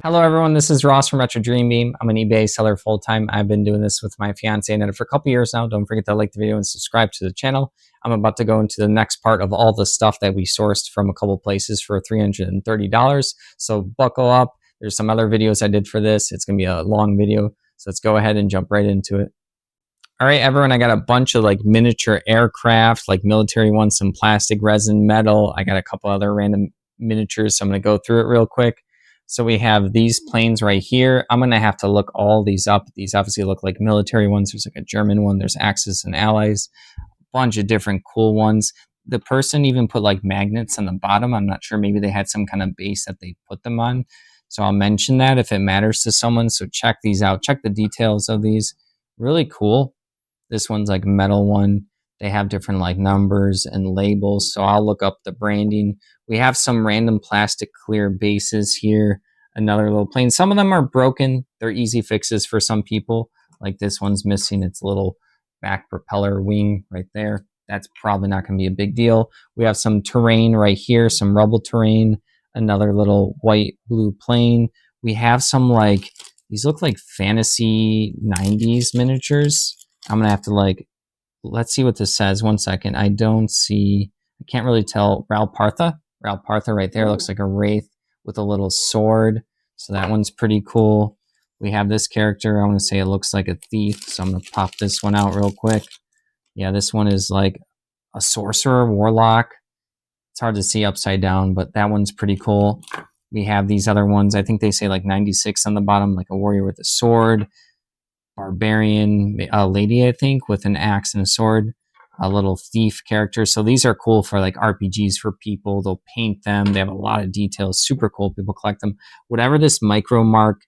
Hello, everyone. This is Ross from Retro Dream Beam. I'm an eBay seller full time. I've been doing this with my fiance and for a couple years now. Don't forget to like the video and subscribe to the channel. I'm about to go into the next part of all the stuff that we sourced from a couple places for $330. So buckle up. There's some other videos I did for this. It's going to be a long video. So let's go ahead and jump right into it. All right, everyone, I got a bunch of like miniature aircraft, like military ones, some plastic, resin, metal. I got a couple other random miniatures, so I'm going to go through it real quick. So we have these planes right here. I'm going to have to look all these up. These obviously look like military ones. There's like a German one. There's Axis and Allies. A bunch of different cool ones. The person even put like magnets on the bottom. I'm not sure. Maybe they had some kind of base that they put them on. So I'll mention that if it matters to someone. So check these out. Check the details of these. Really cool. This one's like metal one. They have different like numbers and labels. So I'll look up the branding. We have some random plastic clear bases here. Another little plane. Some of them are broken. They're easy fixes for some people. Like this one's missing its little back propeller wing right there. That's probably not going to be a big deal. We have some terrain right here, some rubble terrain. Another little white blue plane. We have some like, these look like fantasy 90s miniatures. I'm going to have to like, let's see what this says. 1 second. I don't see, I can't really tell. Ralpartha right there. Looks like a wraith with a little sword. So that one's pretty cool. We have this character. I want to say it looks like a thief. So I'm going to pop this one out real quick. Yeah, this one is like a sorcerer, warlock. It's hard to see upside down, but that one's pretty cool. We have these other ones. I think they say like 96 on the bottom, like a warrior with a sword. Barbarian lady, I think, with an axe and a sword, a little thief character. So these are cool for like RPGs for people. They'll paint them. They have a lot of details. Super cool. People collect them. Whatever this micro mark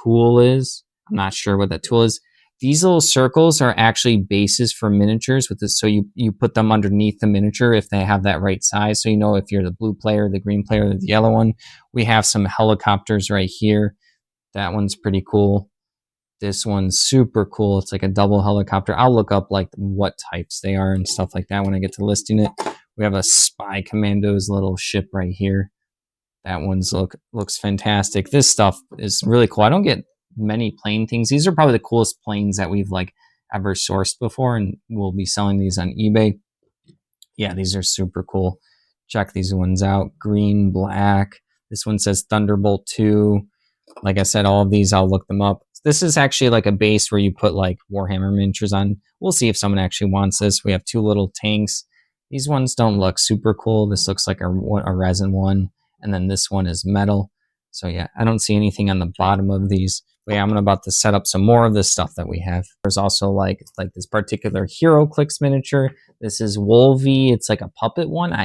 tool is, I'm not sure what that tool is. These little circles are actually bases for miniatures with this. So you put them underneath the miniature if they have that right size. So you know if you're the blue player, the green player, or the yellow one. We have some helicopters right here. That one's pretty cool. This one's super cool. It's like a double helicopter. I'll look up like what types they are and stuff like that when I get to listing it. We have a Spy Commandos little ship right here. That one's looks fantastic. This stuff is really cool. I don't get many plane things. These are probably the coolest planes that we've like ever sourced before, and we'll be selling these on eBay. Yeah, these are super cool. Check these ones out. Green, black. This one says Thunderbolt 2. Like I said, all of these, I'll look them up. This is actually like a base where you put like Warhammer miniatures on. We'll see if someone actually wants this. We have two little tanks. These ones don't look super cool. This looks like a resin one. And then this one is metal. So yeah, I don't see anything on the bottom of these. But yeah, I'm about to set up some more of this stuff that we have. There's also like this particular HeroClix miniature. This is Wolvie. It's like a puppet one.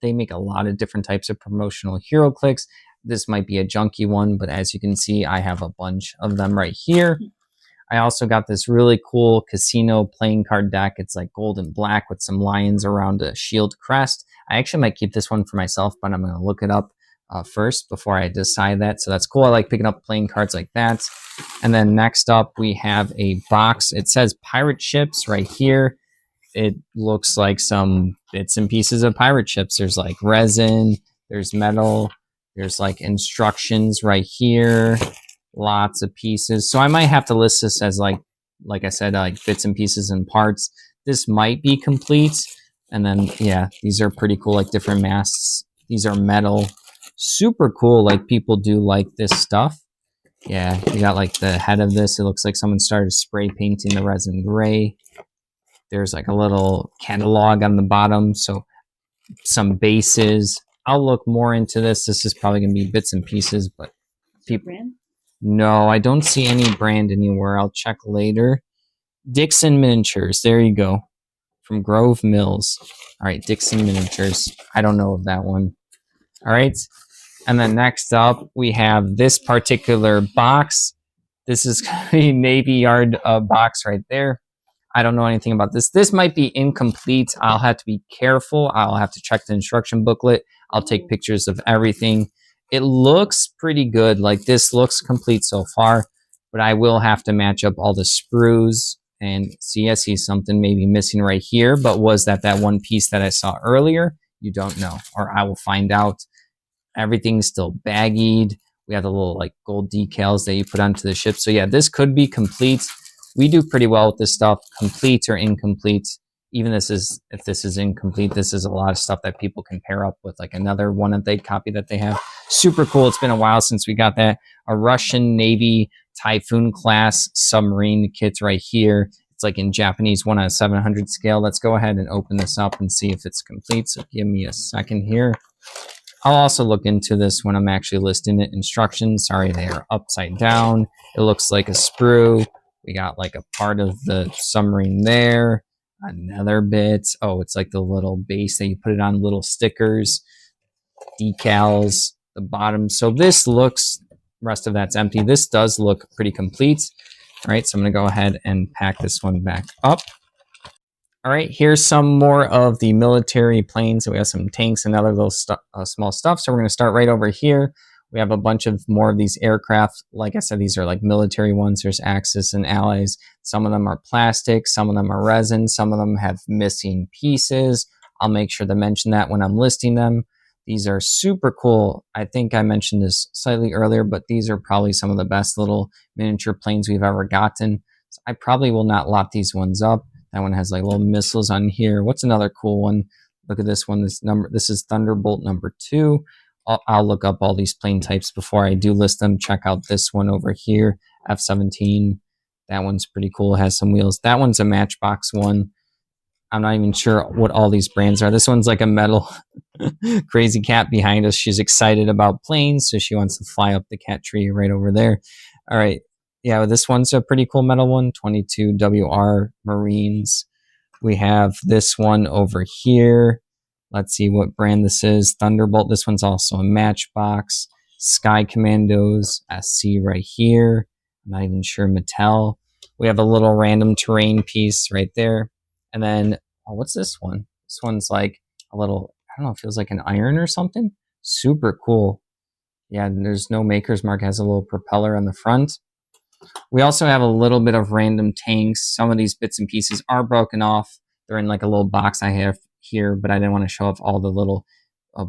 They make a lot of different types of promotional HeroClix. This might be a junky one, but as you can see, I have a bunch of them right here. I also got this really cool casino playing card deck. It's like gold and black with some lions around a shield crest. I actually might keep this one for myself, but I'm going to look it up first before I decide that. So that's cool. I like picking up playing cards like that. And then next up, we have a box. It says pirate ships right here. It looks like some bits and pieces of pirate ships. There's like resin, there's metal, there's like instructions right here, lots of pieces. So I might have to list this as like I said, like bits and pieces and parts. This might be complete. And then, yeah, these are pretty cool, like different masks. These are metal, super cool. Like people do like this stuff. Yeah, you got like the head of this. It looks like someone started spray painting the resin gray. There's like a little catalog on the bottom. So some bases. I'll look more into this. This is probably going to be bits and pieces, but people. No, I don't see any brand anywhere. I'll check later. Dixon Miniatures. There you go. From Grove Mills. All right, Dixon Miniatures. I don't know of that one. All right. And then next up, we have this particular box. This is a Navy Yard box right there. I don't know anything about this. This might be incomplete. I'll have to be careful. I'll have to check the instruction booklet. I'll take pictures of everything. It looks pretty good. Like this looks complete so far, but I will have to match up all the sprues and see. I see something maybe missing right here, but was that one piece that I saw earlier? You don't know, or I will find out. Everything's still baggied. We have the little like gold decals that you put onto the ship. So yeah, this could be complete. We do pretty well with this stuff, complete or incomplete. Even if this is incomplete, this is a lot of stuff that people can pair up with like another one that they copy that they have. Super cool. It's been a while since we got that. A Russian Navy Typhoon class submarine kit right here. It's like in Japanese 1 out of 700 scale. Let's go ahead and open this up and see if it's complete. So give me a second here. I'll also look into this when I'm actually listing it. Instructions, sorry, they are upside down. It looks like a sprue. We got like a part of the submarine there. Another bit. Oh, it's like the little base that you put it on, little stickers, decals, the bottom. So this looks, rest of that's empty. This does look pretty complete. All right, so I'm going to go ahead and pack this one back up. All right, here's some more of the military planes. So we have some tanks and other little small stuff. So we're going to start right over here. We have a bunch of more of these aircraft. Like I said, these are like military ones. There's Axis and Allies. Some of them are plastic. Some of them are resin. Some of them have missing pieces. I'll make sure to mention that when I'm listing them. These are super cool. I think I mentioned this slightly earlier, but these are probably some of the best little miniature planes we've ever gotten. So I probably will not lot these ones up. That one has like little missiles on here. What's another cool one? Look at this one. This is Thunderbolt number 2. I'll look up all these plane types before I do list them. Check out this one over here, F-17. That one's pretty cool. It has some wheels. That one's a Matchbox one. I'm not even sure what all these brands are. This one's like a metal crazy cat behind us. She's excited about planes, so she wants to fly up the cat tree right over there. All right. Yeah, this one's a pretty cool metal one, 22 WR Marines. We have this one over here. Let's see what brand this is. Thunderbolt. This one's also a Matchbox. Sky Commandos. SC right here. I'm not even sure. Mattel. We have a little random terrain piece right there. And then, oh, what's this one? This one's like a little, I don't know, it feels like an iron or something. Super cool. Yeah, there's no maker's mark. It has a little propeller on the front. We also have a little bit of random tanks. Some of these bits and pieces are broken off. They're in like a little box I have here, but I didn't want to show off all the little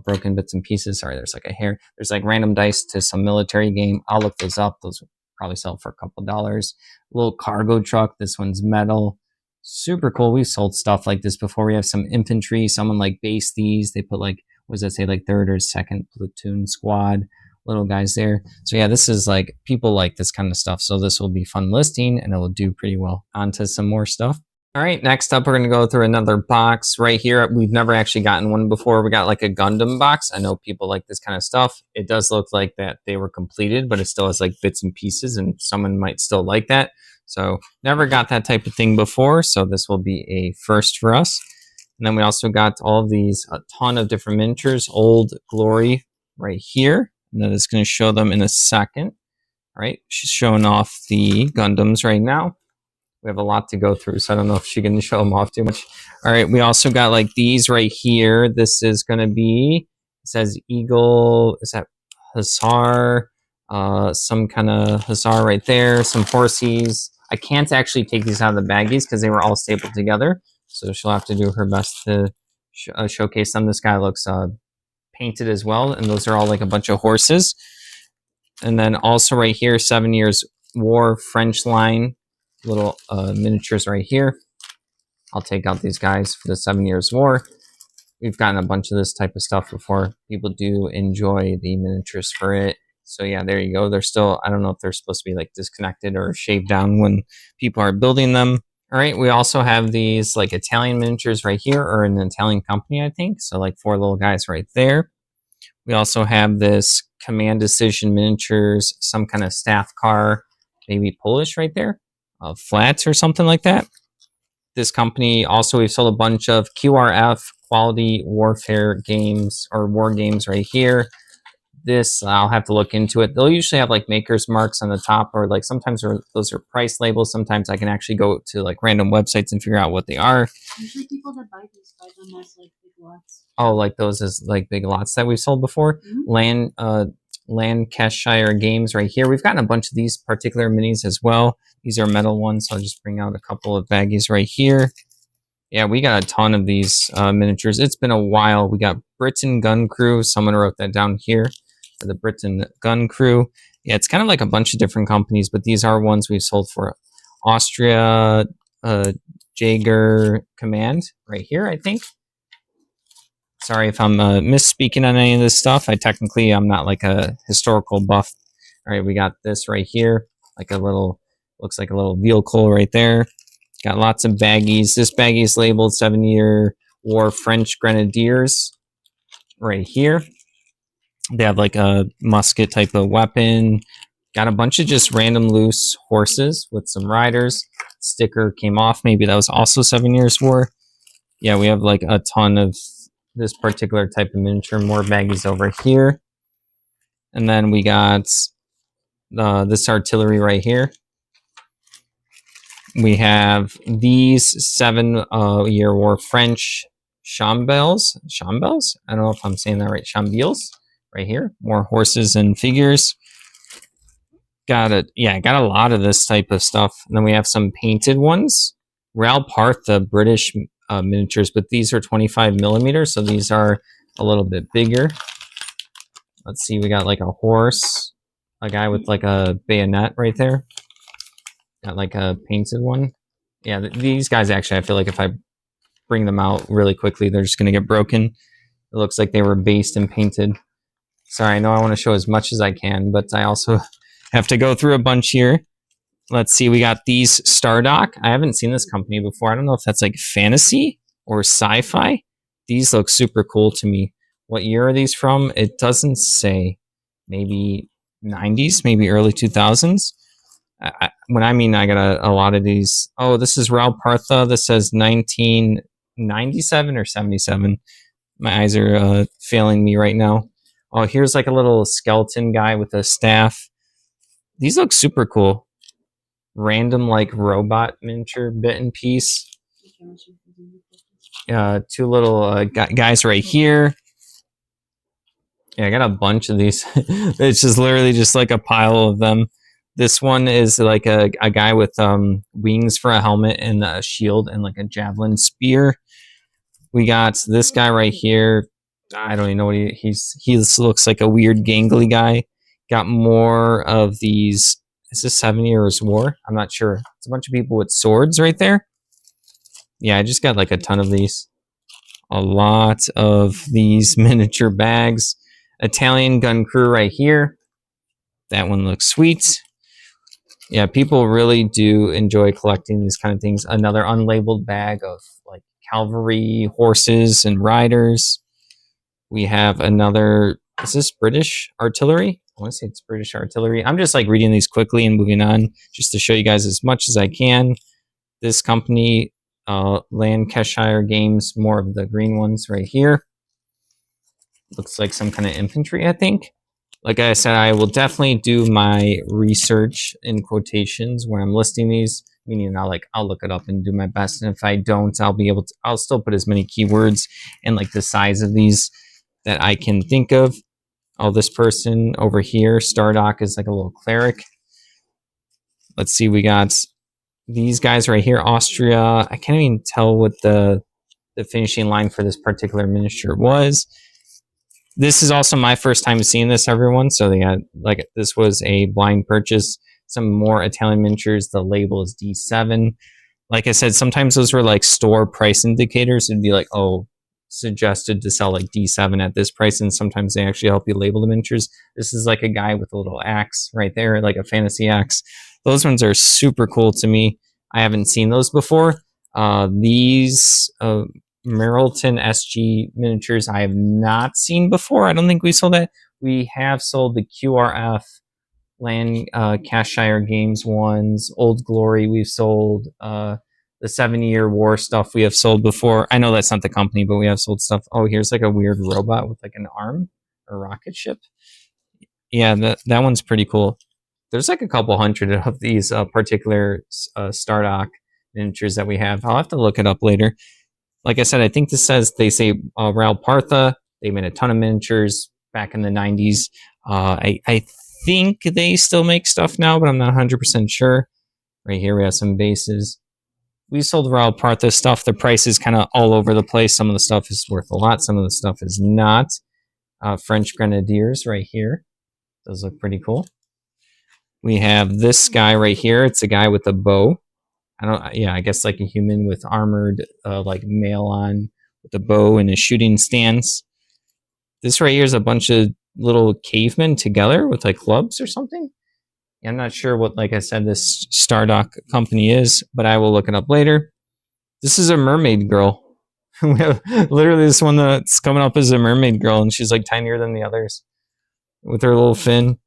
broken bits and pieces. Sorry, there's like a hair. There's like random dice to some military game. I'll look those up. Those will probably sell for a couple dollars. Little cargo truck. This one's metal. Super cool. We've sold stuff like this before. We have some infantry. Someone like based these. They put like, what does that say? Like 3rd or 2nd platoon squad. Little guys there. So yeah, this is like, people like this kind of stuff. So this will be fun listing and it will do pretty well. On to some more stuff. All right, next up, we're going to go through another box right here. We've never actually gotten one before. We got like a Gundam box. I know people like this kind of stuff. It does look like that they were completed, but it still has like bits and pieces and someone might still like that. So never got that type of thing before. So this will be a first for us. And then we also got all of these, a ton of different miniatures, Old Glory right here. And then it's going to show them in a second. All right, she's showing off the Gundams right now. We have a lot to go through, so I don't know if she can show them off too much. All right, we also got like these right here. This is going to be, it says Eagle, is that Hussar? Some kind of Hussar right there, some horsies. I can't actually take these out of the baggies because they were all stapled together. So she'll have to do her best to showcase them. This guy looks painted as well, and those are all like a bunch of horses. And then also right here, 7 Years War French line, little miniatures right here. I'll take out these guys for the 7 Years War. We've gotten a bunch of this type of stuff before. People do enjoy the miniatures for it. So yeah, there you go. They're still, I don't know if they're supposed to be like disconnected or shaved down when people are building them. All right, we also have these like Italian miniatures right here, or an Italian company, I think. So like 4 little guys right there. We also have this Command Decision miniatures, some kind of staff car, maybe Polish right there, flats or something like that. This company also, we've sold a bunch of QRF, Quality Warfare games, or war games right here. This, I'll have to look into it. They'll usually have like maker's marks on the top, or like sometimes those are price labels. Sometimes I can actually go to like random websites and figure out what they are. Usually people that buy these buy them as like big lots. Oh, like those as like big lots that we've sold before. Mm-hmm. Lancashire Games right here. We've gotten a bunch of these particular minis as well. These are metal ones, so I'll just bring out a couple of baggies right here. Yeah, we got a ton of these miniatures. It's been a while. We got Britain Gun Crew. Someone wrote that down here. the Britain Gun Crew. Yeah, it's kind of like a bunch of different companies, but these are ones we've sold for. Austria Jaeger Command right here, I think. Sorry if I'm misspeaking on any of this stuff. I'm not like a historical buff. All right, we got this right here, like a little, looks like a little vehicle right there. Got lots of baggies. This baggie is labeled 7-year war French Grenadiers right here. They have like a musket type of weapon. Got a bunch of just random loose horses with some riders. Sticker came off. Maybe that was also 7 Years War. Yeah, we have like a ton of this particular type of miniature. More baggies over here. And then we got this artillery right here. We have these 7-year war French Chambels. Chambels? I don't know if I'm saying that right. Chambiels right here. More horses and figures. Got it. Yeah, got a lot of this type of stuff. And then we have some painted ones. Raoul Parth, the British miniatures, but these are 25 millimeters, so these are a little bit bigger. Let's see, we got like a horse, a guy with like a bayonet right there. Got like a painted one. Yeah, these guys actually, I feel like if I bring them out really quickly, they're just going to get broken. It looks like they were based and painted. Sorry, I know I want to show as much as I can, but I also have to go through a bunch here. Let's see, we got these Stardock. I haven't seen this company before. I don't know if that's like fantasy or sci-fi. These look super cool to me. What year are these from? It doesn't say. Maybe 90s, maybe early 2000s. I got a lot of these. Oh, this is Raoul Partha. This says 1997 or 77. My eyes are failing me right now. Oh, here's like a little skeleton guy with a staff. These look super cool. Random like robot miniature bit and piece. Two little guys right here. Yeah, I got a bunch of these. It's just literally just like a pile of them. This one is like a guy with wings for a helmet and a shield and like a javelin spear. We got this guy right here. I don't even know what he looks like a weird gangly guy. Got more of these. Is this 7 Years War? I'm not sure. It's a bunch of people with swords right there. Yeah, I just got like a ton of these. A lot of these miniature bags. Italian gun crew right here. That one looks sweet. Yeah, people really do enjoy collecting these kind of things. Another unlabeled bag of like cavalry horses and riders. We have another. Is this British artillery? I want to say it's British artillery. I'm just like reading these quickly and moving on just to show you guys as much as I can. This company, Lancashire Games, more of the green ones right here. Looks like some kind of infantry, I think. Like I said, I will definitely do my research in quotations when I'm listing these, meaning I'll look it up and do my best. And if I don't, I'll still put as many keywords and like the size of these that I can think of. Oh, this person over here, Stardock, is like a little cleric. Let's see, we got these guys right here, Austria. I can't even tell what the finishing line for this particular miniature was. This is also my first time seeing this, everyone. So they got like this was a blind purchase. Some more Italian miniatures. The label is D7. Like I said, sometimes those were like store price indicators. It'd be like, oh, suggested to sell like D7 at this price, and sometimes they actually help you label the miniatures. This is like a guy with a little axe right there, like a fantasy axe. Those ones are super cool to me. I haven't seen those before. These Merrilton SG miniatures I have not seen before. I don't think we sold that. We have sold the QRF Lancashire Games ones, Old Glory. We've sold the 7-Year War stuff we have sold before. I know that's not the company, but we have sold stuff. Oh, here's like a weird robot with like an arm or rocket ship. Yeah, that one's pretty cool. There's like a couple hundred of these particular Stardock miniatures that we have. I'll have to look it up later. Like I said, I think this says they say Raoul Partha. They made a ton of miniatures back in the 90s. I think they still make stuff now, but I'm not 100% sure. Right here we have some bases. We sold Raoul Partha stuff. The price is kind of all over the place. Some of the stuff is worth a lot. Some of the stuff is not. French Grenadiers right here. Those look pretty cool. We have this guy right here. It's a guy with a bow. I guess like a human with armored, like mail on with a bow and a shooting stance. This right here is a bunch of little cavemen together with like clubs or something. I'm not sure what, like I said, this Stardock company is, but I will look it up later. This is a mermaid girl. We have literally this one that's coming up as a mermaid girl, and she's like tinier than the others with her little fin.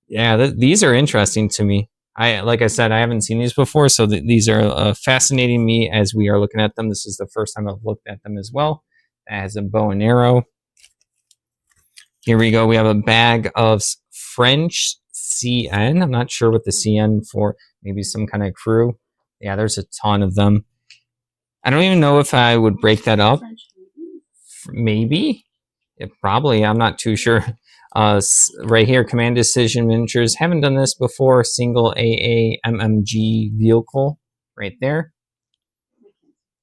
Yeah, these are interesting to me. Like I said, I haven't seen these before, so these are fascinating me as we are looking at them. This is the first time I've looked at them as well. It has a bow and arrow. Here we go. We have a bag of French CN. I'm not sure what the CN for. Maybe some kind of crew. Yeah, there's a ton of them. I don't even know if I would break that up. Maybe. Probably. I'm not too sure. Right here, Command Decision Miniatures. Haven't done this before. Single AA MMG vehicle. Right there.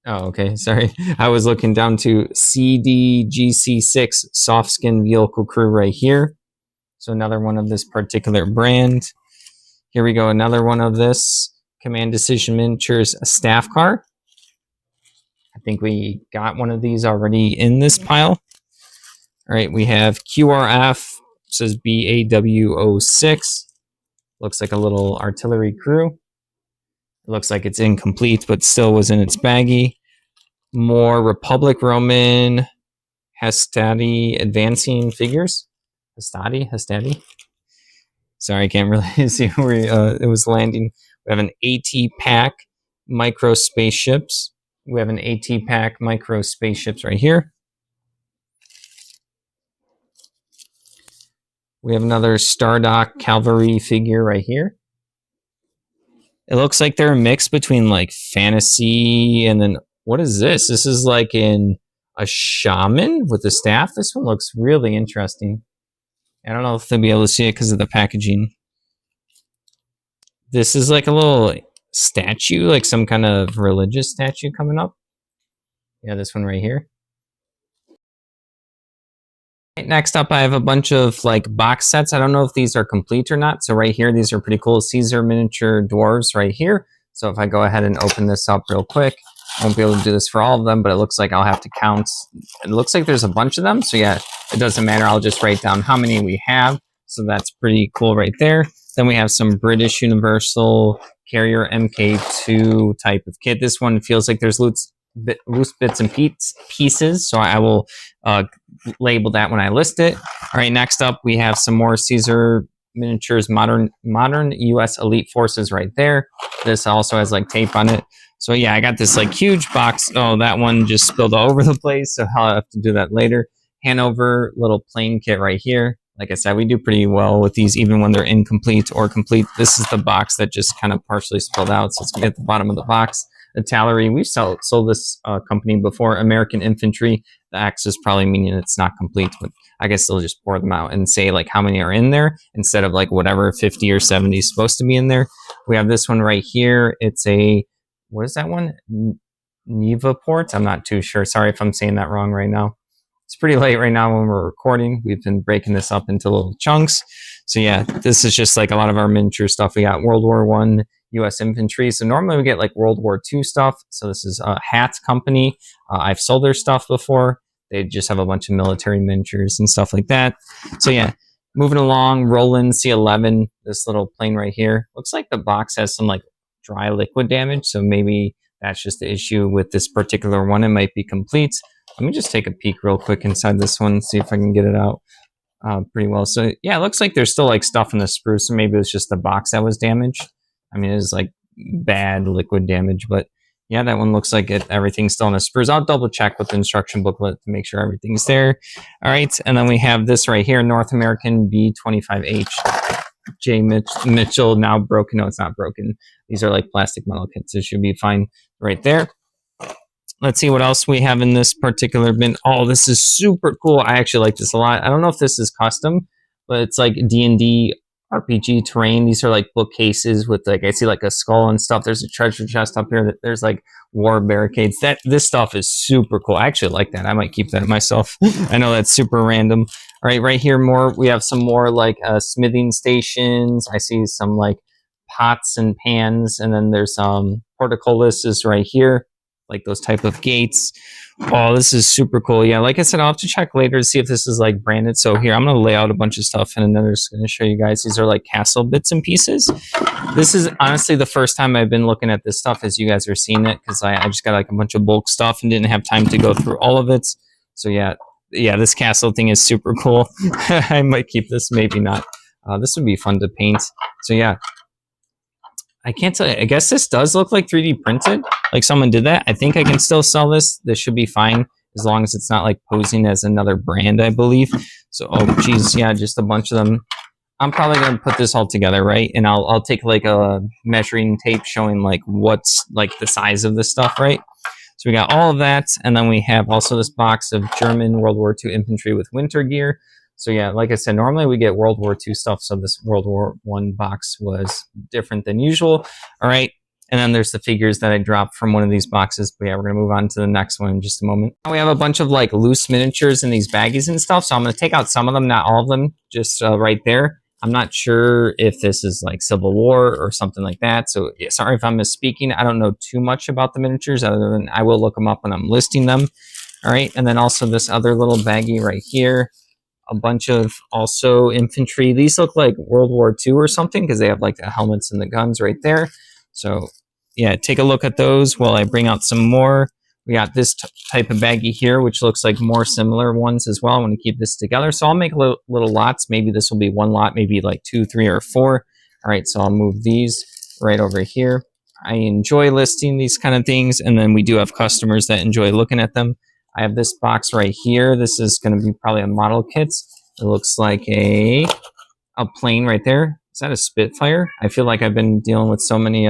Oh, okay. Sorry. I was looking down to CDGC6 soft skin vehicle crew right here. So another one of this particular brand. Here we go. Another one of this Command Decision Miniatures staff car. I think we got one of these already in this pile. All right. We have QRF. It says BAW06. Looks like a little artillery crew. It looks like it's incomplete, but still was in its baggie. More Republic Roman Hastati advancing figures. Hastati. Sorry, I can't really see where it was landing. We have an AT pack micro spaceships. We have an AT pack micro spaceships right here. We have another Stardock cavalry figure right here. It looks like they're a mix between like fantasy and then what is this? This is like in a shaman with a staff. This one looks really interesting. I don't know if they'll be able to see it because of the packaging. This is like a little statue, like some kind of religious statue coming up. Yeah, this one right here. Next up, I have a bunch of like box sets. I don't know if these are complete or not. So right here, these are pretty cool. Caesar miniature dwarves right here. So if I go ahead and open this up real quick, I won't be able to do this for all of them, but it looks like I'll have to count. It looks like there's a bunch of them. So yeah, it doesn't matter. I'll just write down how many we have. So that's pretty cool right there. Then we have some British Universal Carrier MK2 type of kit. This one feels like there's loose bits and pieces. So I will label that when I list it. All right, next up we have some more Caesar miniatures modern US Elite Forces right there. This also has like tape on it. So yeah, I got this like huge box. Oh, that one just spilled all over the place, so I'll have to do that later. Hanover little plane kit right here. Like I said, we do pretty well with these even when they're incomplete or complete. This is the box that just kind of partially spilled out, so it's gonna be at the bottom of the box. Artillery, we've sold this company before. American Infantry. The X is probably meaning it's not complete, but I guess they'll just pour them out and say like how many are in there instead of like whatever 50 or 70 is supposed to be in there. We have this one right here. It's a, what is that one? Neva port? I'm not too sure. Sorry if I'm saying that wrong right now. It's pretty late right now when we're recording. We've been breaking this up into little chunks. So yeah, this is just like a lot of our miniature stuff. We got World War I U.S. infantry. So normally we get like World War II stuff. So this is a Hat company. I've sold their stuff before. They just have a bunch of military miniatures and stuff like that. So yeah, moving along, Roland C11, this little plane right here. Looks like the box has some like dry liquid damage. So maybe that's just the issue with this particular one. It might be complete. Let me just take a peek real quick inside this one, see if I can get it out pretty well. So yeah, it looks like there's still like stuff in the sprue. So maybe it was just the box that was damaged. I mean, it was like bad liquid damage, but yeah, that one looks like everything's still in the sprues. I'll double check with the instruction booklet to make sure everything's there. All right, and then we have this right here, North American B25H. J. Mitchell, now broken. No, it's not broken. These are like plastic metal kits. It should be fine right there. Let's see what else we have in this particular bin. Oh, this is super cool. I actually like this a lot. I don't know if this is custom, but it's like D&D RPG terrain. These are like bookcases with like I see like a skull and stuff. There's a treasure chest up here. That there's like war barricades. That this stuff is super cool. I actually like that. I might keep that myself. I know that's super random. All right here more. We have some more like smithing stations. I see some like pots and pans, and then there's portcullises right here, like those type of gates. Oh, this is super cool. Yeah, like I said, I'll have to check later to see if this is like branded. So here, I'm going to lay out a bunch of stuff and then I'm just going to show you guys. These are like castle bits and pieces. This is honestly the first time I've been looking at this stuff as you guys are seeing it, because I just got like a bunch of bulk stuff and didn't have time to go through all of it. So yeah, this castle thing is super cool. I might keep this, maybe not. This would be fun to paint. So yeah, I can't tell you. I guess this does look like 3D printed. Like someone did that. I think I can still sell this. This should be fine as long as it's not like posing as another brand, I believe. So, oh geez, yeah, just a bunch of them. I'm probably gonna put this all together, right? And I'll take like a measuring tape showing like what's like the size of this stuff, right? So we got all of that, and then we have also this box of German World War II infantry with winter gear. So yeah, like I said, normally we get World War II stuff, so this World War I box was different than usual. All right, and then there's the figures that I dropped from one of these boxes. But yeah, we're gonna move on to the next one in just a moment. Now we have a bunch of like loose miniatures in these baggies and stuff, so I'm gonna take out some of them, not all of them, just right there. I'm not sure if this is like Civil War or something like that, so yeah, sorry if I'm misspeaking. I don't know too much about the miniatures other than I will look them up when I'm listing them. All right, and then also this other little baggie right here. A bunch of also infantry. These look like World War II or something because they have like the helmets and the guns right there. So yeah, take a look at those while I bring out some more. We got this type of baggie here, which looks like more similar ones as well. I want to keep this together. So I'll make little lots. Maybe this will be one lot, maybe like 2, 3, or 4. All right, so I'll move these right over here. I enjoy listing these kind of things, and then we do have customers that enjoy looking at them. I have this box right here. This is going to be probably a model kit. It looks like a plane right there. Is that a Spitfire? I feel like I've been dealing with so many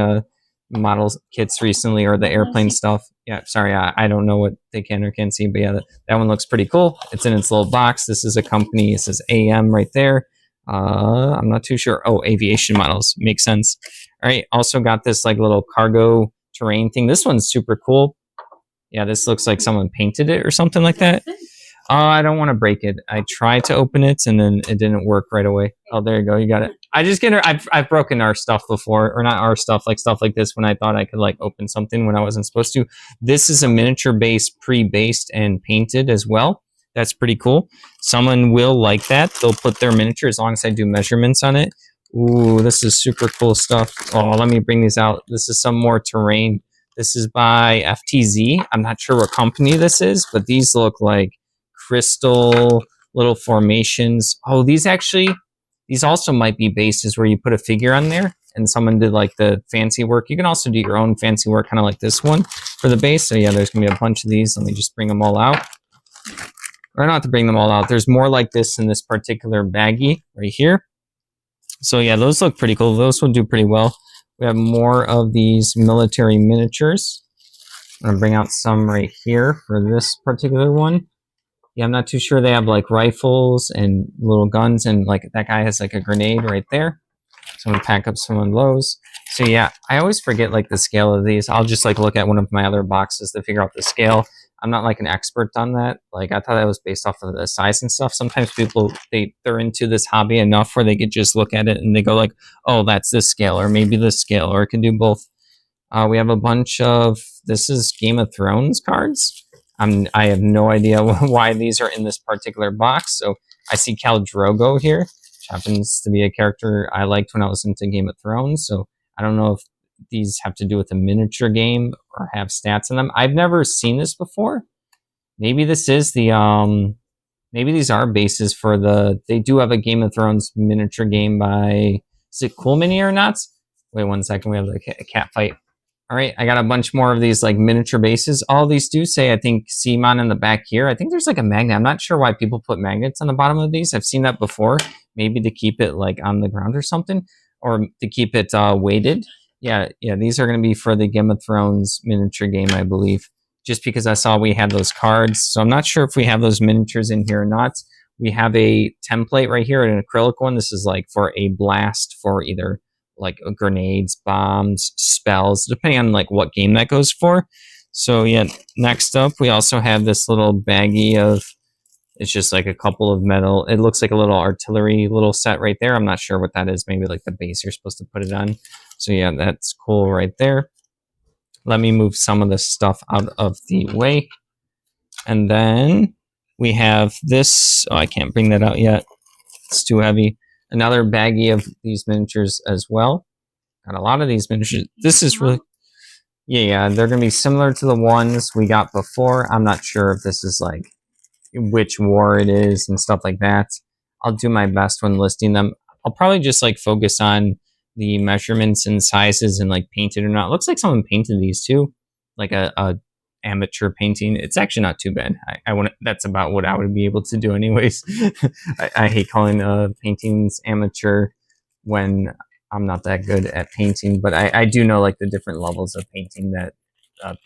model kits recently, or the airplane stuff. Yeah, sorry, I don't know what they can or can't see, but yeah, that one looks pretty cool. It's in its little box. This is a company. It says AM right there. I'm not too sure. Oh, aviation models. Makes sense. All right, also got this like little cargo terrain thing. This one's super cool. Yeah, this looks like someone painted it or something like that. I don't want to break it. I tried to open it and then it didn't work right away. Oh, there you go. You got it. I've broken our stuff before, or not our stuff like this when I thought I could like open something when I wasn't supposed to. This is a miniature base, pre-based and painted as well. That's pretty cool. Someone will like that. They'll put their miniature as long as I do measurements on it. Ooh, this is super cool stuff. Oh, let me bring these out. This is some more terrain. This is by FTZ. I'm not sure what company this is, but these look like crystal little formations. Oh, these also might be bases where you put a figure on there and someone did like the fancy work. You can also do your own fancy work, kind of like this one for the base. So yeah, there's gonna be a bunch of these. Let me just bring them all out. Or not to bring them all out. There's more like this in this particular baggie right here. So yeah, those look pretty cool. Those will do pretty well. We have more of these military miniatures. I'm going to bring out some right here for this particular one. Yeah, I'm not too sure. They have like rifles and little guns, and like that guy has like a grenade right there. So I'm going to pack up some of those. So yeah, I always forget like the scale of these. I'll just like look at one of my other boxes to figure out the scale. I'm not like an expert on that. Like I thought that was based off of the size and stuff. Sometimes people they're into this hobby enough where they could just look at it and they go like, oh, that's this scale, or maybe this scale, or it can do both. We have a bunch of, this is Game of Thrones cards. I have no idea why these are in this particular box. So I see Khal Drogo here, which happens to be a character I liked when I was into Game of Thrones. So I don't know if these have to do with a miniature game or have stats in them. I've never seen this before. Maybe this is the maybe these are bases for they do have a Game of Thrones miniature game by, is it Cool Mini or not? Wait 1 second, we have a cat fight. All right, I got a bunch more of these like miniature bases. All these do say, I think, CMON in the back here. I think there's like a magnet. I'm not sure why people put magnets on the bottom of these. I've seen that before. Maybe to keep it like on the ground or something, or to keep it weighted. Yeah, these are going to be for the Game of Thrones miniature game, I believe. Just because I saw we had those cards. So I'm not sure if we have those miniatures in here or not. We have a template right here, an acrylic one. This is like for a blast for either like grenades, bombs, spells, depending on like what game that goes for. So yeah, next up we also have this little baggie of, it's just like a couple of metal. It looks like a little artillery little set right there. I'm not sure what that is. Maybe like the base you're supposed to put it on. So yeah, that's cool right there. Let me move some of this stuff out of the way. And then we have this. Oh, I can't bring that out yet. It's too heavy. Another baggie of these miniatures as well. Got a lot of these miniatures. This is really, yeah, they're going to be similar to the ones we got before. I'm not sure if this is like which war it is and stuff like that. I'll do my best when listing them. I'll probably just like focus on the measurements and sizes and like painted or not. It looks like someone painted these too, like a amateur painting. It's actually not too bad. I want, that's about what I would be able to do anyways. I hate calling paintings amateur when I'm not that good at painting, but I do know like the different levels of painting that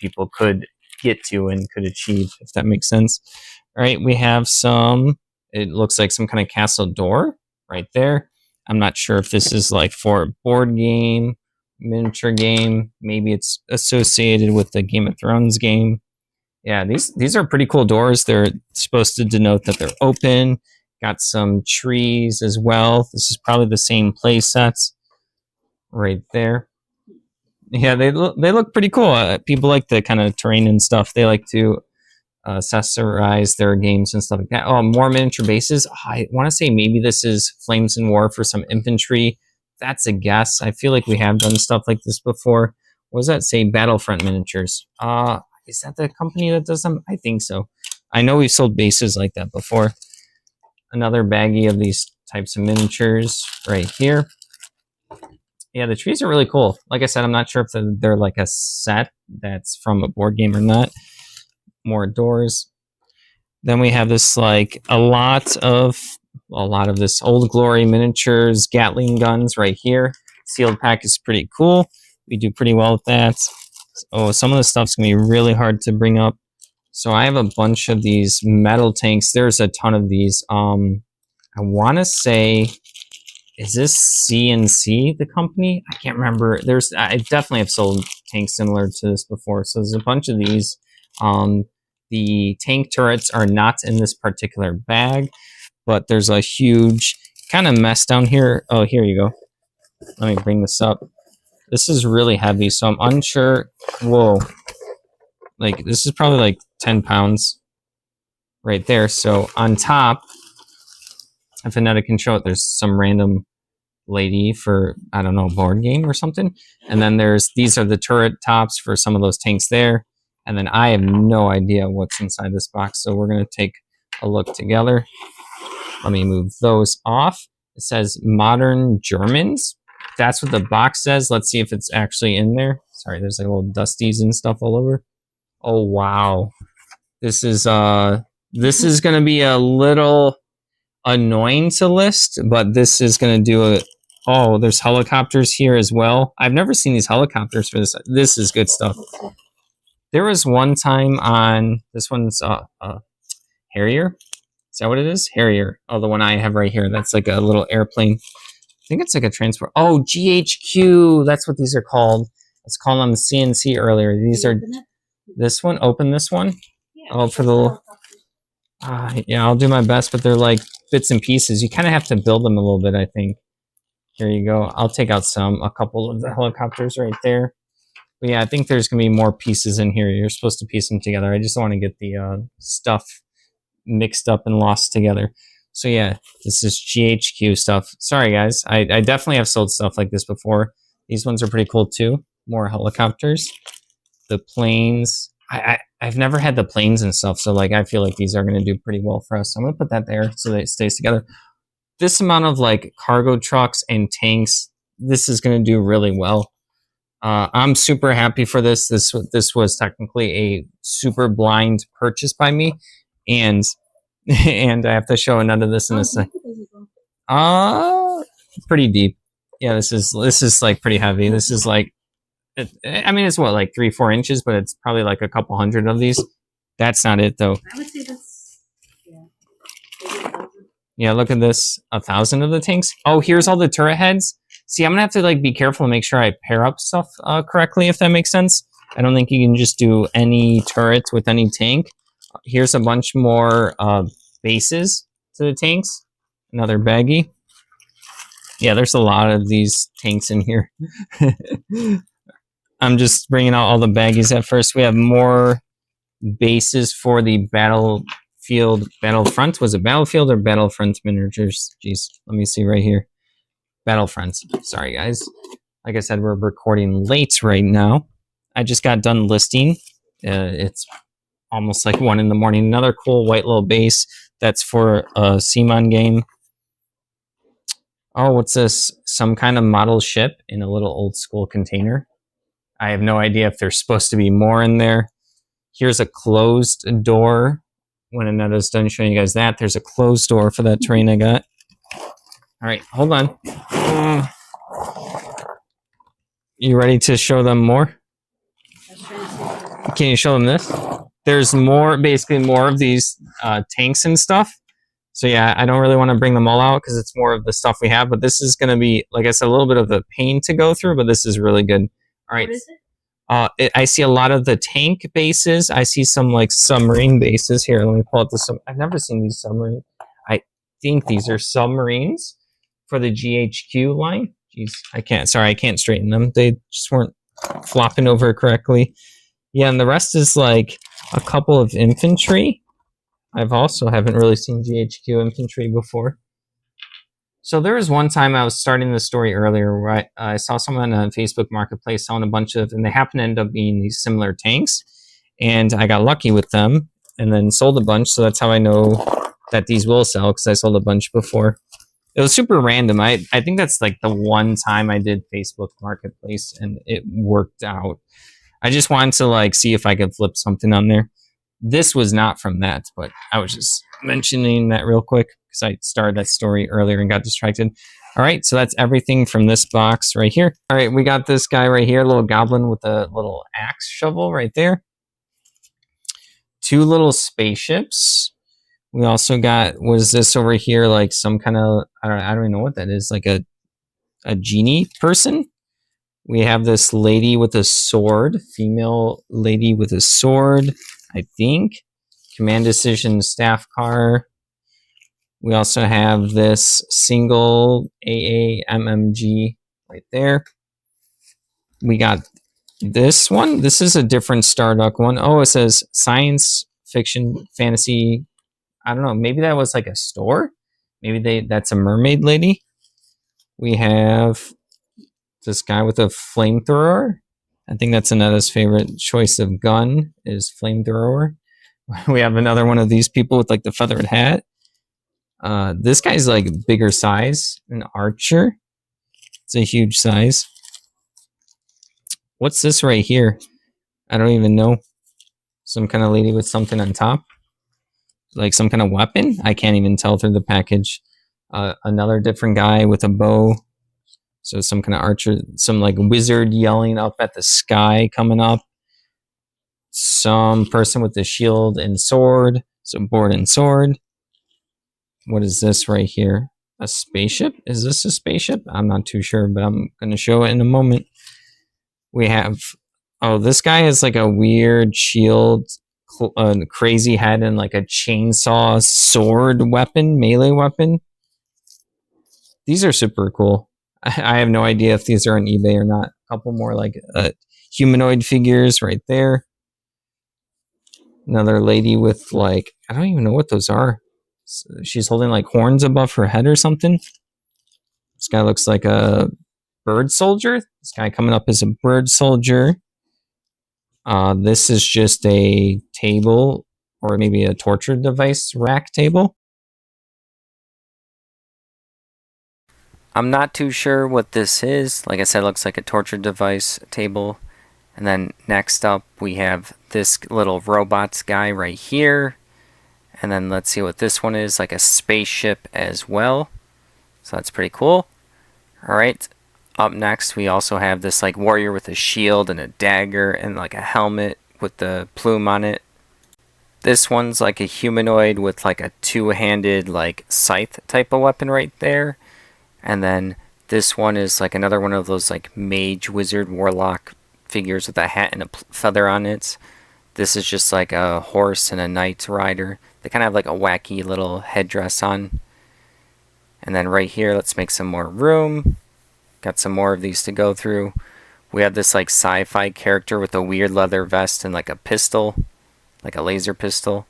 people could get to and could achieve, if that makes sense. All right, we have some, it looks like some kind of castle door right there. I'm not sure if this is like for a board game, miniature game. Maybe it's associated with the Game of Thrones game. Yeah, these are pretty cool doors. They're supposed to denote that they're open. Got some trees as well. This is probably the same play sets right there. Yeah, they look pretty cool. People like the kind of terrain and stuff. They like to accessorize their games and stuff like that. Oh, more miniature bases. Oh, I want to say maybe this is Flames in War for some infantry. That's a guess. I feel like we have done stuff like this before. What does that say? Battlefront miniatures. Is that the company that does them? I think so. I know we've sold bases like that before. Another baggie of these types of miniatures right here. Yeah, the trees are really cool. Like I said, I'm not sure if they're like a set that's from a board game or not. More doors. Then we have this like a lot of this Old Glory miniatures, Gatling guns right here. Sealed pack is pretty cool. We do pretty well with that. Oh, some of the stuff's gonna be really hard to bring up. So I have a bunch of these metal tanks. There's a ton of these. I want to say, is this CNC the company? I can't remember. I definitely have sold tanks similar to this before. So there's a bunch of these. The tank turrets are not in this particular bag, but there's a huge kind of mess down here. Oh, here you go. Let me bring this up. This is really heavy, so I'm unsure. Whoa. Like, this is probably like 10 pounds right there. So on top, if Annetta can show it, there's some random lady for, I don't know, board game or something. And then these are the turret tops for some of those tanks there. And then I have no idea what's inside this box. So we're going to take a look together. Let me move those off. It says Modern Germans. That's what the box says. Let's see if it's actually in there. Sorry, there's like little dusties and stuff all over. Oh, wow. This is going to be a little annoying to list, but this is going to do a... Oh, there's helicopters here as well. I've never seen these helicopters for this. This is good stuff. There was one time on... This one's Harrier. Is that what it is? Harrier. Oh, the one I have right here. That's like a little airplane. I think it's like a transport. Oh, GHQ. That's what these are called. Let's call them CNC earlier. These are... This one? Open this one? Yeah, oh, for the... yeah, I'll do my best, but they're like bits and pieces. You kind of have to build them a little bit, I think. Here you go. I'll take out a couple of the helicopters right there. But yeah, I think there's going to be more pieces in here. You're supposed to piece them together. I just don't want to get the stuff mixed up and lost together. So yeah, this is GHQ stuff. Sorry, guys. I definitely have sold stuff like this before. These ones are pretty cool, too. More helicopters. The planes. I've never had the planes and stuff, so like I feel like these are going to do pretty well for us. So I'm going to put that there so that it stays together. This amount of like cargo trucks and tanks, this is going to do really well. I'm super happy for this. This was technically a super blind purchase by me, and and I have to show another this in a second. Pretty deep. Yeah, this is like pretty heavy. This is like, I mean, it's what, like 3-4 inches, but it's probably like a couple hundred of these. That's not it though. I would say that's, yeah, maybe 1,000. Yeah, look at this. 1,000 of the tanks. Oh, here's all the turret heads. See, I'm gonna have to like be careful and make sure I pair up stuff correctly, if that makes sense. I don't think you can just do any turret with any tank. Here's a bunch more bases to the tanks. Another baggie. Yeah, there's a lot of these tanks in here. I'm just bringing out all the baggies at first. We have more bases for the battlefront. Was it battlefield or battlefront miniatures? Jeez, let me see right here. Battlefront. Sorry, guys. Like I said, we're recording late right now. I just got done listing. It's almost like 1 in the morning. Another cool white little base that's for a Simon game. Oh, what's this? Some kind of model ship in a little old school container. I have no idea if there's supposed to be more in there. Here's a closed door. When Aneta's done showing you guys that, there's a closed door for that terrain I got. All right, hold on. You ready to show them more? Can you show them this? There's more, basically more of these tanks and stuff. So yeah, I don't really want to bring them all out because it's more of the stuff we have. But this is going to be, like I said, a little bit of the pain to go through, but this is really good. All right. What is it? I see a lot of the tank bases. I see some like submarine bases here. Let me pull up the I've never seen these submarines. I think these are submarines for the GHQ line. Jeez, I can't straighten them. They just weren't flopping over correctly. Yeah, and the rest is like a couple of infantry. I've also haven't really seen GHQ infantry before. So there was one time I was starting the story earlier where I saw someone on Facebook Marketplace selling a bunch of, and they happen to end up being these similar tanks. And I got lucky with them and then sold a bunch. So that's how I know that these will sell, because I sold a bunch before. It was super random. I think that's like the one time I did Facebook Marketplace and it worked out. I just wanted to like see if I could flip something on there. This was not from that, but I was just mentioning that real quick because I started that story earlier and got distracted. All right, so that's everything from this box right here. All right, we got this guy right here, little goblin with a little axe shovel right there. 2 little spaceships. We also got, was this over here like some kind of, I don't even know what that is, like a genie person? We have this lady with a sword, female lady with a sword, I think. Command Decision staff car. We also have this single AAMMG right there. We got this one. This is a different Starduck one. Oh, it says science fiction fantasy. I don't know. Maybe that was like a store. Maybe that's a mermaid lady. We have this guy with a flamethrower. I think that's Aneta's favorite choice of gun is flamethrower. We have another one of these people with like the feathered hat. This guy's like bigger size, an archer. It's a huge size. What's this right here? I don't even know. Some kind of lady with something on top. Like some kind of weapon? I can't even tell through the package. Another different guy with a bow. So some kind of archer, some like wizard yelling up at the sky coming up. Some person with a shield and sword. So board and sword. What is this right here? A spaceship? Is this a spaceship? I'm not too sure, but I'm going to show it in a moment. We have, oh, this guy has like a weird shield, crazy head, and like a chainsaw sword weapon, melee weapon. These are super cool. I have no idea if these are on eBay or not. A couple more like humanoid figures right there. Another lady with like, I don't even know what those are. She's holding like horns above her head or something. This guy looks like a bird soldier. This guy coming up is a bird soldier. This is just a table or maybe a torture device rack table. I'm not too sure what this is. Like I said, it looks like a torture device table. And then next up, we have this little robots guy right here. And then let's see what this one is, like a spaceship as well. So that's pretty cool. All right. Up next, we also have this like warrior with a shield and a dagger and like a helmet with the plume on it. This one's like a humanoid with like a two-handed like scythe type of weapon right there. And then this one is like another one of those like mage, wizard, warlock figures with a hat and a feather on it. This is just like a horse and a knight rider. They kind of have like a wacky little headdress on. And then right here, let's make some more room. Got some more of these to go through. We have this like sci-fi character with a weird leather vest and like a pistol, like a laser pistol.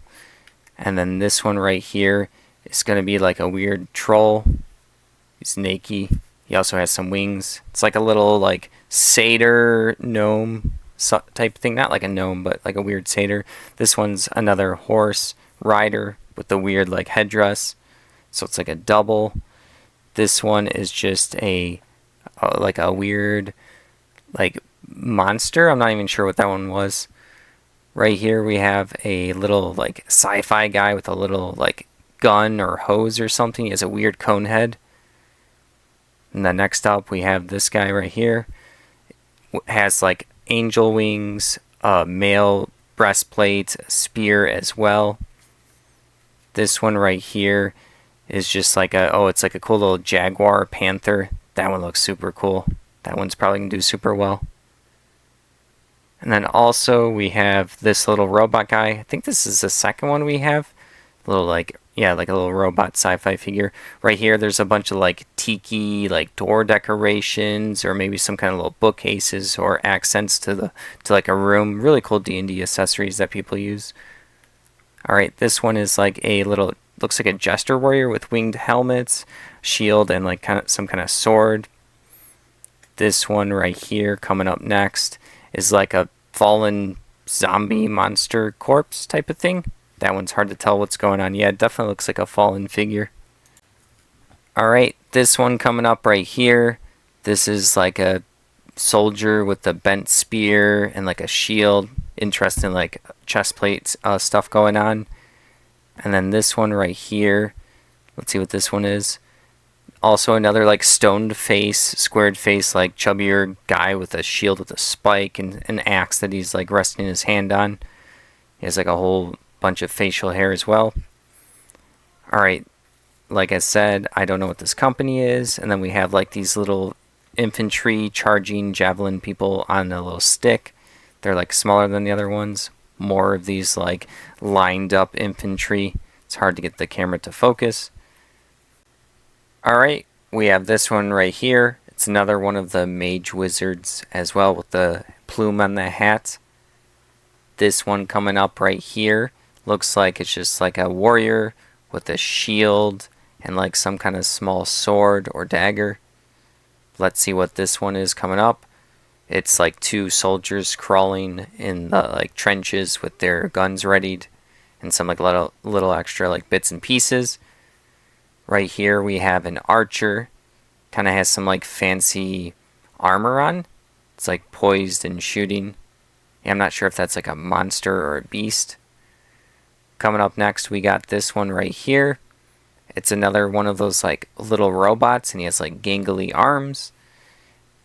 And then this one right here is going to be like a weird troll. He's naked. He also has some wings. It's like a little like satyr gnome type thing. Not like a gnome, but like a weird satyr. This one's another horse rider with the weird like headdress. So it's like a double. This one is just a like a weird like monster. I'm not even sure what that one was. Right here we have a little like sci-fi guy with a little like gun or hose or something. He has a weird cone head. And then next up we have this guy right here. Has like angel wings, a male breastplate, a spear as well. This one right here is just like it's like a cool little jaguar panther. That one looks super cool. That one's probably going to do super well. And then also we have this little robot guy. I think this is the second one we have. A little like, yeah, like a little robot sci-fi figure. Right here there's a bunch of like tiki like door decorations or maybe some kind of little bookcases or accents to like a room. Really cool D&D accessories that people use. Alright, this one is like a little, looks like a jester warrior with winged helmets, shield, and like some kind of sword. This one right here coming up next is like a fallen zombie monster corpse type of thing. That one's hard to tell what's going on. Yeah, it definitely looks like a fallen figure. Alright, this one coming up right here. This is like a soldier with a bent spear and like a shield. Interesting like chest plate stuff going on. And then this one right here. Let's see what this one is. Also another like stoned face, squared face, like chubbier guy with a shield with a spike and an axe that he's like resting his hand on. He has like a whole bunch of facial hair as well. Alright, like I said, I don't know what this company is. And then we have like these little infantry charging javelin people on a little stick. They're like smaller than the other ones. More of these like lined up infantry. It's hard to get the camera to focus. Alright, we have this one right here. It's another one of the mage wizards as well with the plume on the hat. This one coming up right here looks like it's just like a warrior with a shield and like some kind of small sword or dagger. Let's see what this one is coming up. It's like two soldiers crawling in the like trenches with their guns readied and some like little extra like bits and pieces. Right here we have an archer. Kind of has some like fancy armor on. It's like poised and shooting. Yeah, I'm not sure if that's like a monster or a beast. Coming up next we got this one right here. It's another one of those like little robots and he has like gangly arms.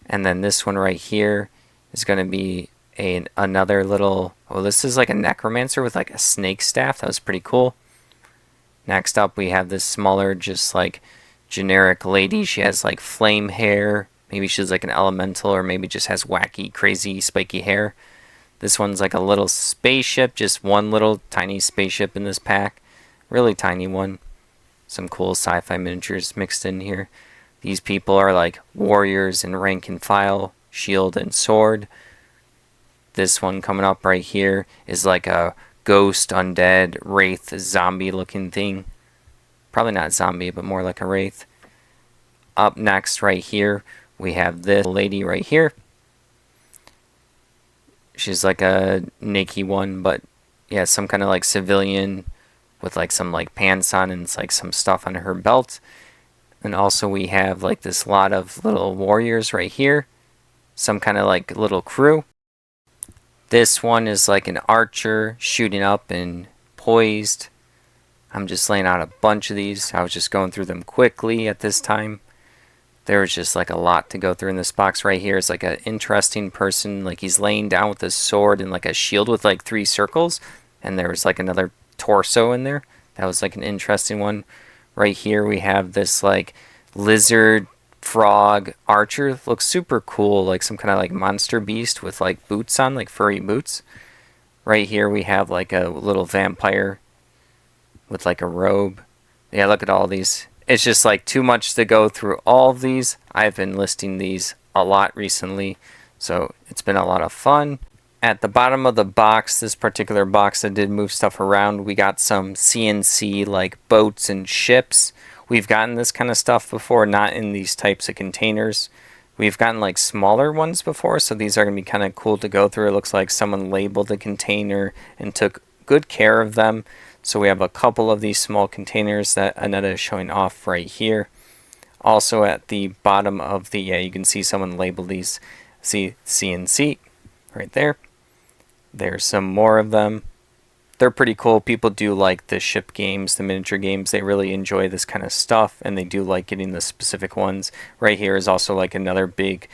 And then this one right here is going to be another little... Oh, this is like a necromancer with like a snake staff. That was pretty cool. Next up, we have this smaller, just like generic lady. She has like flame hair. Maybe she's like an elemental or maybe just has wacky, crazy, spiky hair. This one's like a little spaceship. Just one little tiny spaceship in this pack. Really tiny one. Some cool sci-fi miniatures mixed in here. These people are like warriors in rank and file, shield and sword. This one coming up right here is like a ghost, undead, wraith, zombie looking thing. Probably not zombie, but more like a wraith. Up next right here, we have this lady right here. She's like a naked one, but yeah, some kind of like civilian with like some like pants on and it's like some stuff on her belt. And also we have like this lot of little warriors right here. Some kind of like little crew. This one is like an archer shooting up and poised. I'm just laying out a bunch of these. I was just going through them quickly at this time. There's just like a lot to go through in this box right here. It's like an interesting person. Like he's laying down with a sword and like a shield with like 3 circles. and there was like another torso in there. That was like an interesting one. Right here we have this like lizard frog archer. Looks super cool, like some kind of like monster beast with like boots on, like furry boots. Right here we have like a little vampire with like a robe. Yeah, look at all these. It's just like too much to go through all of these. I've been listing these a lot recently, so it's been a lot of fun. At the bottom of the box, this particular box that did move stuff around, we got some CNC like boats and ships. We've gotten this kind of stuff before, not in these types of containers. We've gotten like smaller ones before, so these are going to be kind of cool to go through. It looks like someone labeled the container and took good care of them. So we have a couple of these small containers that Annetta is showing off right here. Also at the bottom of the, yeah, you can see someone labeled these. See CNC right there. There's some more of them. They're pretty cool. People do like the ship games, the miniature games. They really enjoy this kind of stuff, and they do like getting the specific ones. Right here is also like another big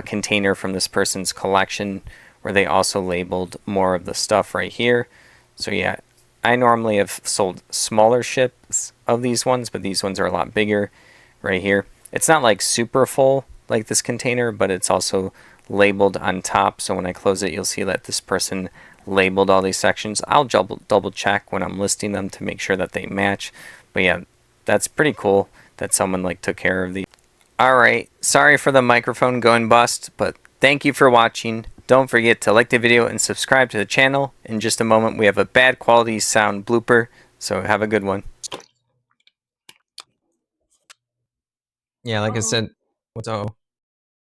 container from this person's collection where they also labeled more of the stuff right here. So yeah, I normally have sold smaller ships of these ones, but these ones are a lot bigger right here. It's not like super full like this container, but it's also labeled on top. So when I close it, you'll see that this person labeled all these sections. I'll double check when I'm listing them to make sure that they match. But yeah, that's pretty cool that someone like took care of these. Alright, sorry for the microphone going bust, but thank you for watching. Don't forget to like the video and subscribe to the channel. In just a moment, we have a bad quality sound blooper, so have a good one. Yeah, like I said, what's on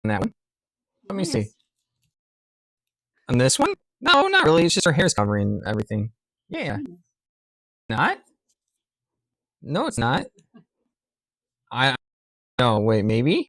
that one? Let me see. On this one? No, not really. It's just her hair's covering everything. Yeah. Not? No, it's not. I. No, wait, maybe?